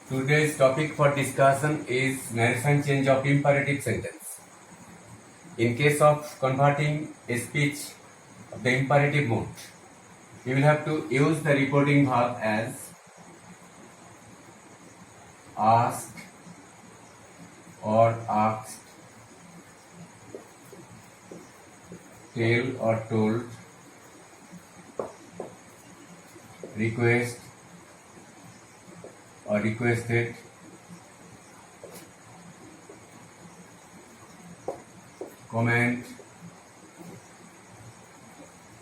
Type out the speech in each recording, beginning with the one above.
Today's topic for discussion is narration change of imperative sentence. In case of converting a speech of the imperative mode, you will have to use the reporting verb as asked or asked, tell or told, request or requested, command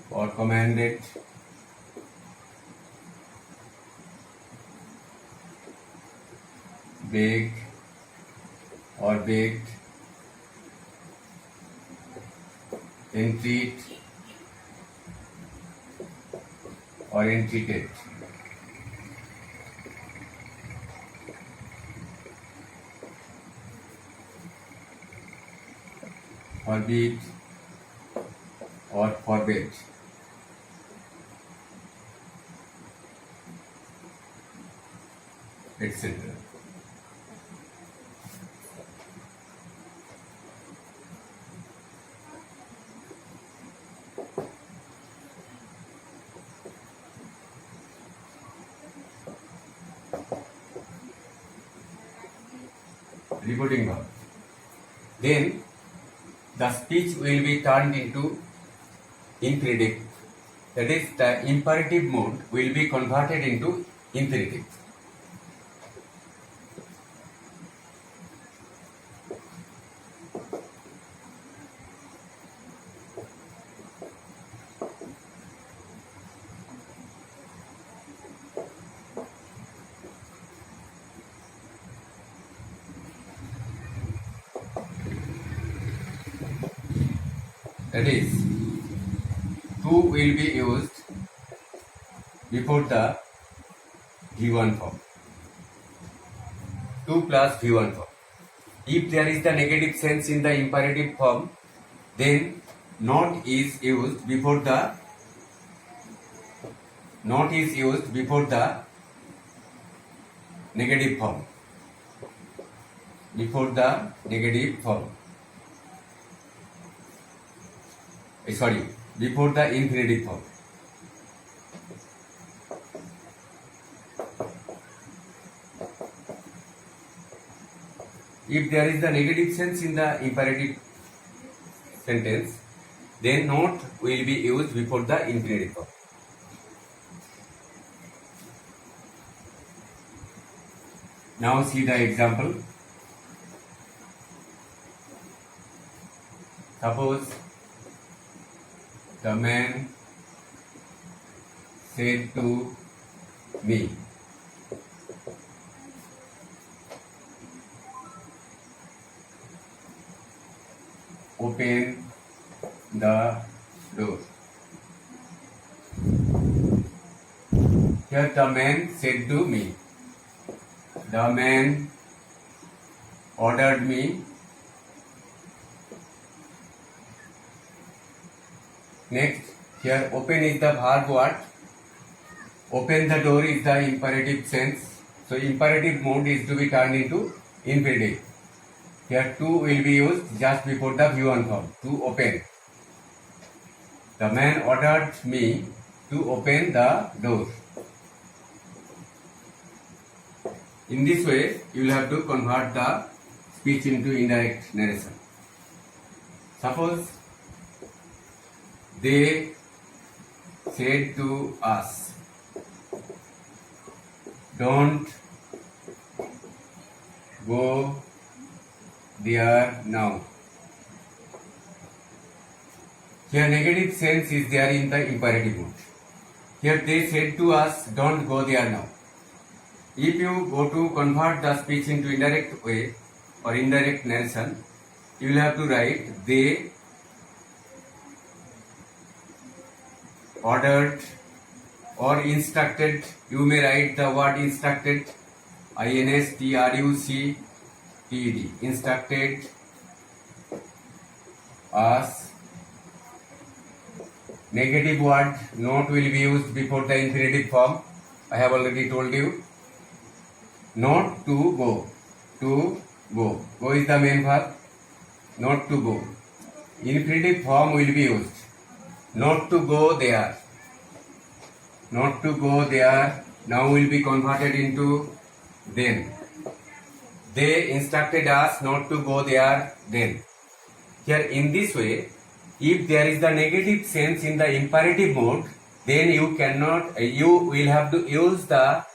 or commanded, beg or begged, entreat or entreated. Forbid or forbid, etc. Reporting verb. Then the speech will be turned into infinitive. That is, the imperative mode will be converted into infinitive. That is, to will be used before the V1 form. 2 plus V1 form. If there is the negative sense in the imperative form, then not is used before the negative form. Before the infinitive form. If there is the negative sense in the imperative sentence, then not will be used before the infinitive form. Now see the example. Suppose the man said to me, open the door. Here the man said to me. The man ordered me. Next, here open is the verb word. Open the door is the imperative sense. So imperative mode is to be turned into infinitive. Here to will be used just before the V1 form, to open. The man ordered me to open the door. In this way, you will have to convert the speech into indirect narration. Suppose they said to us, don't go there now. Here negative sense is there in the imperative mode. Here they said to us, don't go there now. If you go to convert the speech into indirect way or indirect narration, you will have to write they ordered or instructed. You may write the word instructed, instructed, instructed us. Negative word not will be used before the infinitive form. I have already told you. Not to go. To go. Go is the main verb. Not to go. Infinitive form will be used. Not to go there. Not to go there now will be converted into then. They instructed us not to go there then. Here in this way, if there is the negative sense in the imperative mode, then you will have to use the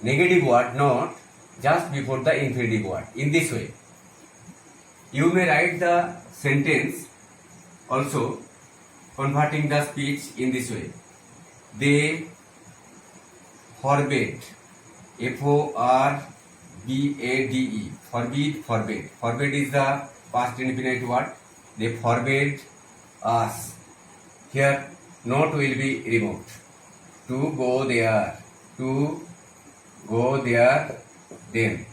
negative word not just before the infinitive word. In this way, you may write the sentence also converting the speech in this way. They forbade, Forbade, forbade. Forbade is the past indefinite word. They forbade us. Here, not will be removed. To go there. To go there, then.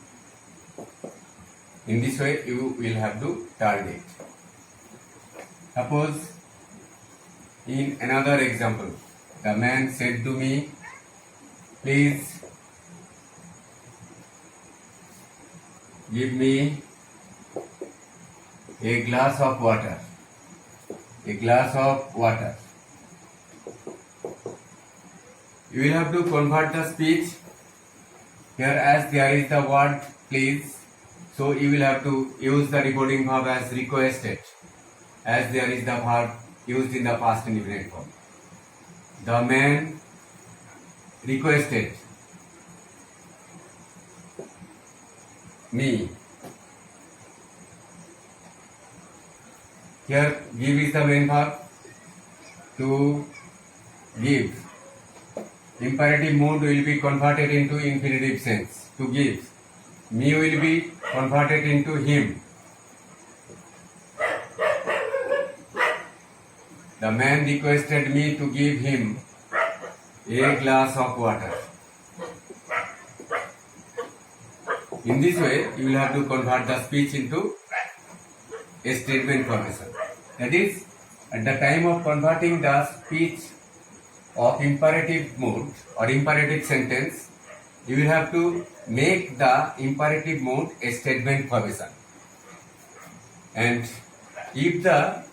In this way, you will have to turn it. Suppose, in another example, the man said to me, please give me a glass of water. A glass of water. You will have to convert the speech. Here as there is the word please, so you will have to use the reporting verb as requested, as there is the verb used in the past indefinite form. The man requested me. Here give is the main verb. To give. Imperative mood will be converted into infinitive sense. To give. Me will be converted into him. The man requested me to give him a glass of water. In this way, you will have to convert the speech into a statement formation. That is, at the time of converting the speech of imperative mood or imperative sentence, you will have to make the imperative mood a statement formation. And if the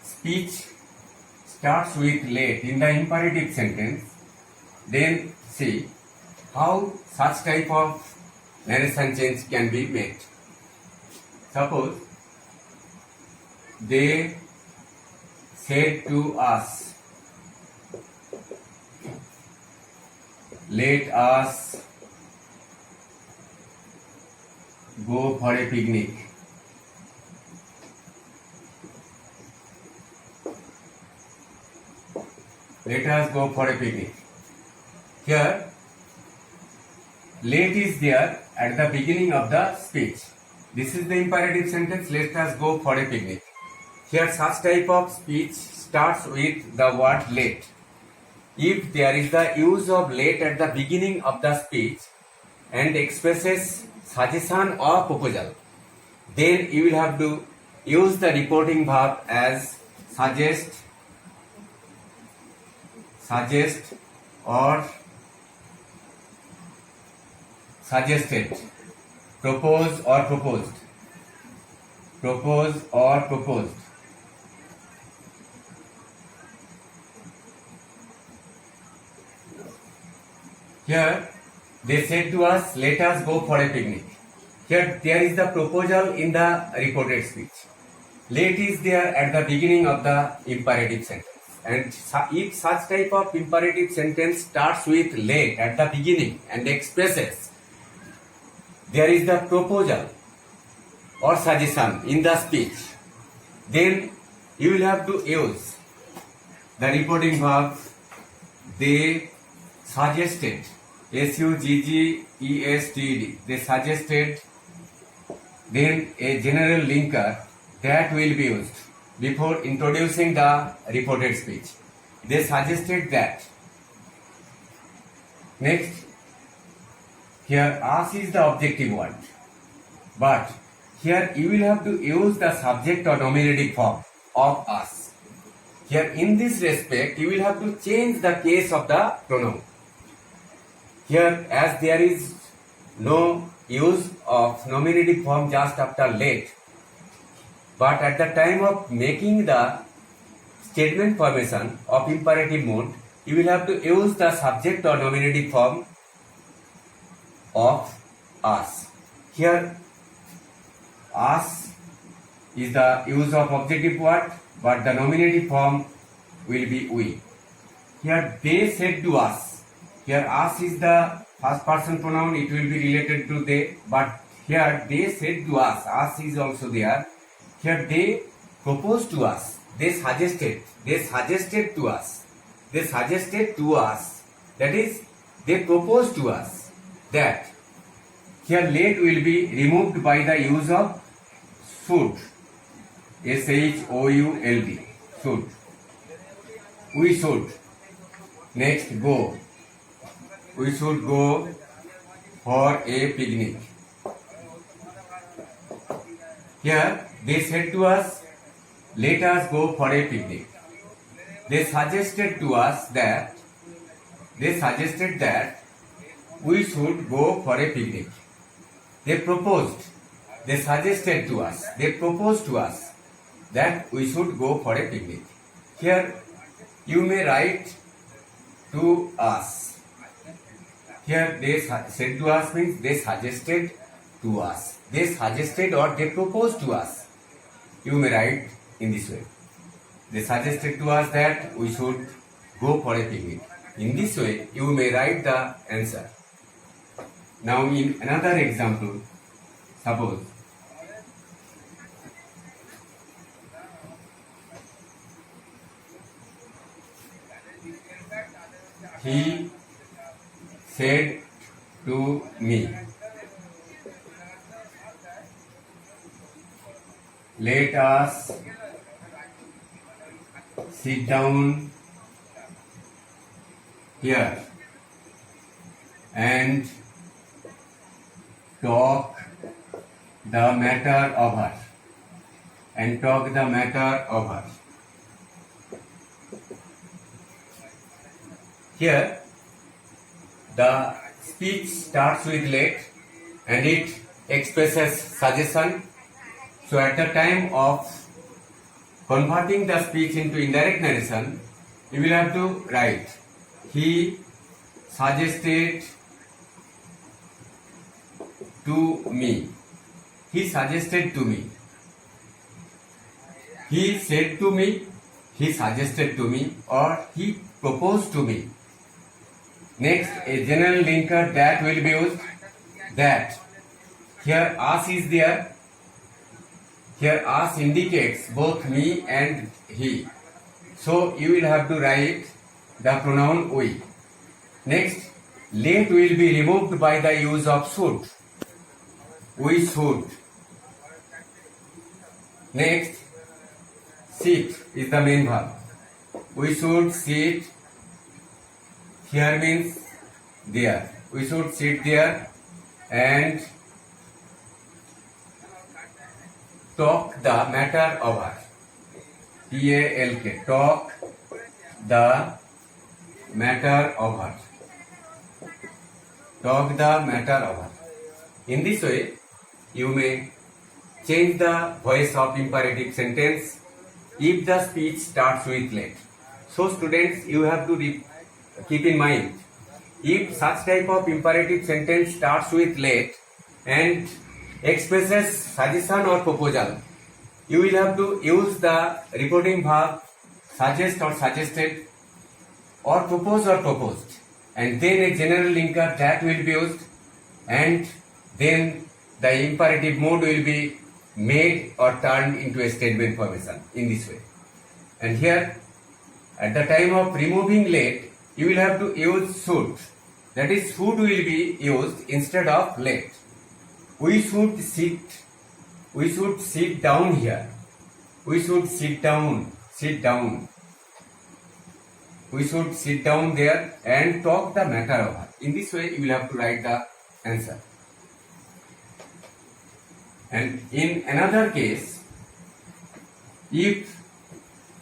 speech starts with late in the imperative sentence, then see how such type of narration change can be made. Suppose they said to us, let us go for a picnic. Let us go for a picnic. Here, let is there at the beginning of the speech. This is the imperative sentence, let us go for a picnic. Here, such type of speech starts with the word let. If there is the use of let at the beginning of the speech and expresses suggestion or proposal, then you will have to use the reporting verb as suggest or suggested, propose or proposed, propose or proposed. Here they said to us, let us go for a picnic. Here there is the proposal in the reported speech. Let is there at the beginning of the imperative sentence. And if such type of imperative sentence starts with let at the beginning and expresses there is the proposal or suggestion in the speech, then you will have to use the reporting verb they suggested, suggested, they suggested, then a general linker that will be used before introducing the reported speech. They suggested that. Next, here us is the objective word, but here you will have to use the subject or nominative form of us. Here in this respect, you will have to change the case of the pronoun. Here as there is no use of nominative form just after let. But at the time of making the statement formation of imperative mode, you will have to use the subject or nominative form of us. Here, us is the use of objective word, but the nominative form will be we. Here, they said to us. Here, us is the first person pronoun, it will be related to they, but here they said to us is also there. Here, they proposed to us, they suggested to us, that is, they proposed to us that here let will be removed by the use of should, should, should. We should. Next, go. We should go for a picnic. Here they said to us, let us go for a picnic. They suggested that we should go for a picnic. They proposed to us that we should go for a picnic. Here you may write to us. Here they said to us means they suggested to us. They suggested or they proposed to us. You may write in this way. They suggested to us that we should go for a picnic. In this way, you may write the answer. Now in another example, suppose he said to me, let us sit down here and talk the matter over. Here, the speech starts with let and it expresses suggestion. So at the time of converting the speech into indirect narration, you will have to write, he suggested to me. He suggested to me. He said to me, he suggested to me, or he proposed to me. Next, a general linker that will be used. That. Here us is there. Here us indicates both me and he. So you will have to write the pronoun we. Next, let will be removed by the use of should. We should. Next, sit is the main verb. We should sit. Here means there. We should sit there and talk the matter over. Talk. Talk the matter over. Talk the matter over. In this way, you may change the voice of imperative sentence if the speech starts with let. So students, you have to keep in mind, if such type of imperative sentence starts with let and expresses suggestion or proposal, you will have to use the reporting verb suggest or suggested, or propose or proposed, and then a general linker that will be used, and then the imperative mode will be made or turned into a statement formation in this way. And here, at the time of removing let, you will have to use should. That is, should will be used instead of let. We should sit down here. We should sit down. We should sit down there and talk the matter over. In this way, you will have to write the answer. And in another case, if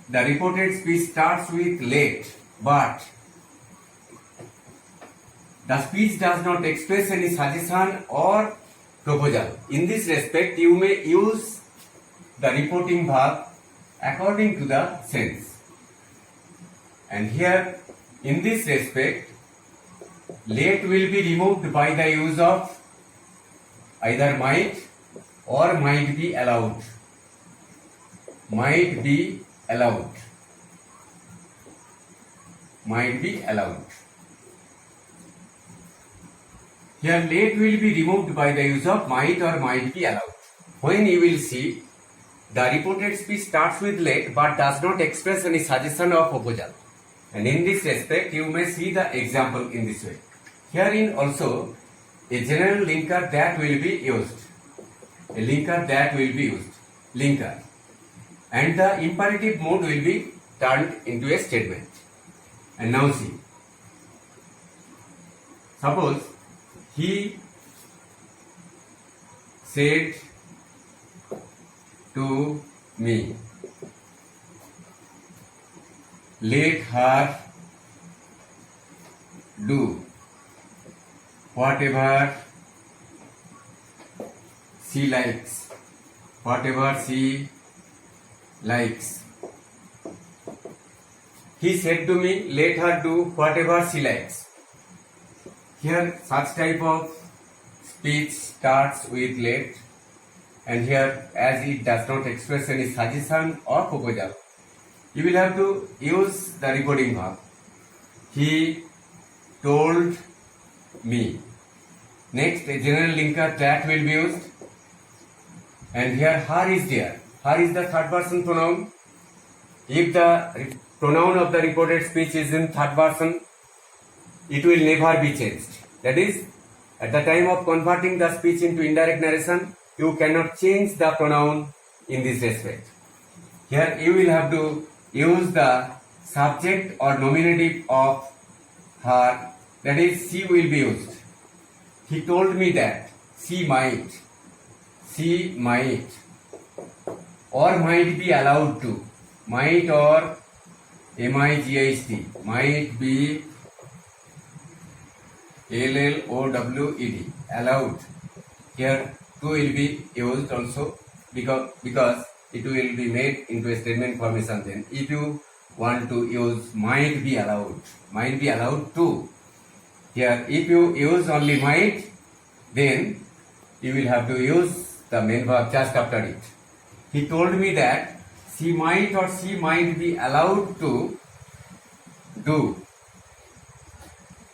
the reported speech starts with let, but the speech does not express any suggestion or proposal. In this respect, you may use the reporting verb according to the sense. And here, in this respect, let will be removed by the use of either might or might be allowed. Might be allowed. Might be allowed. Here let will be removed by the use of might or might be allowed. When you will see the reported speech starts with let but does not express any suggestion or proposal. And in this respect you may see the example in this way. Herein also a general linker that will be used. A linker that will be used. Linker. And the imperative mode will be turned into a statement. And now see. Suppose he said to me, let her do whatever she likes. Whatever she likes. He said to me, let her do whatever she likes. Here such type of speech starts with let, and here as it does not express any suggestion or proposal, you will have to use the reporting verb. He told me. Next, a general linker that will be used, and here her is there. Her is the third person pronoun. If the pronoun of the reported speech is in third person, it will never be changed. That is, at the time of converting the speech into indirect narration, you cannot change the pronoun in this respect. Here you will have to use the subject or nominative of her, that is, she will be used. He told me that she might, or might be allowed to. Might or MIGHT, might be LLOWED, allowed. Here to will be used also because it will be made into a statement formation. Then if you want to use might be allowed to. Here if you use only might, then you will have to use the main verb just after it. He told me that she might be allowed to do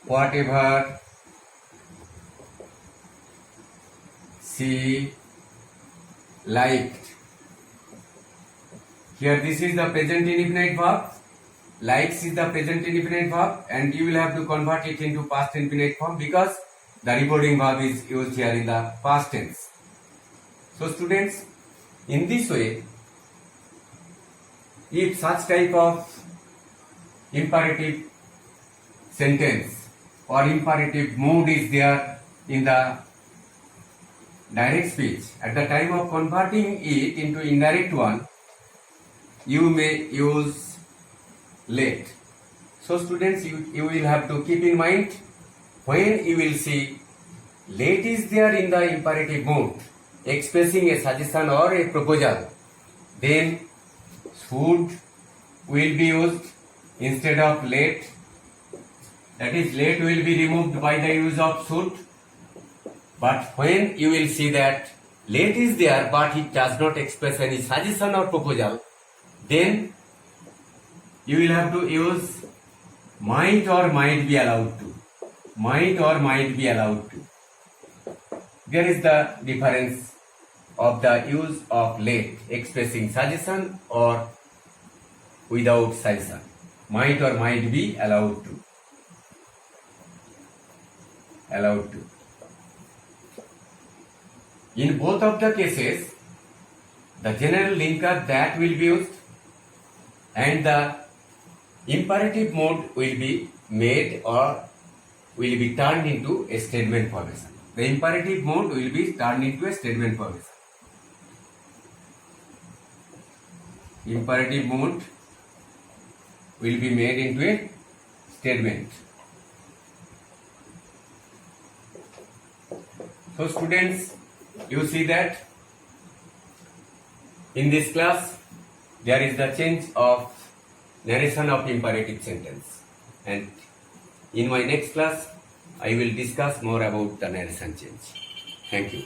whatever she liked. Here this is the present indefinite verb. Likes is the present indefinite verb, and you will have to convert it into past indefinite form because the reporting verb is used here in the past tense. So students, in this way, if such type of imperative sentence or imperative mood is there in the direct speech, at the time of converting it into indirect one, you may use let. So students, you will have to keep in mind, when you will see let is there in the imperative mood expressing a suggestion or a proposal, then should will be used instead of let. That is, let will be removed by the use of should. But when you will see that let is there but it does not express any suggestion or proposal, then you will have to use might or might be allowed to. Might or might be allowed to. There is the difference of the use of let expressing suggestion or without suggestion. Might or might be allowed to. Allowed to. In both of the cases, the general linker that will be used and the imperative mode will be made or will be turned into a statement formation. The imperative mode will be turned into a statement formation. Imperative mode will be made into a statement. So students, you see that in this class there is the change of narration of imperative sentence, and in my next class I will discuss more about the narration change. Thank you.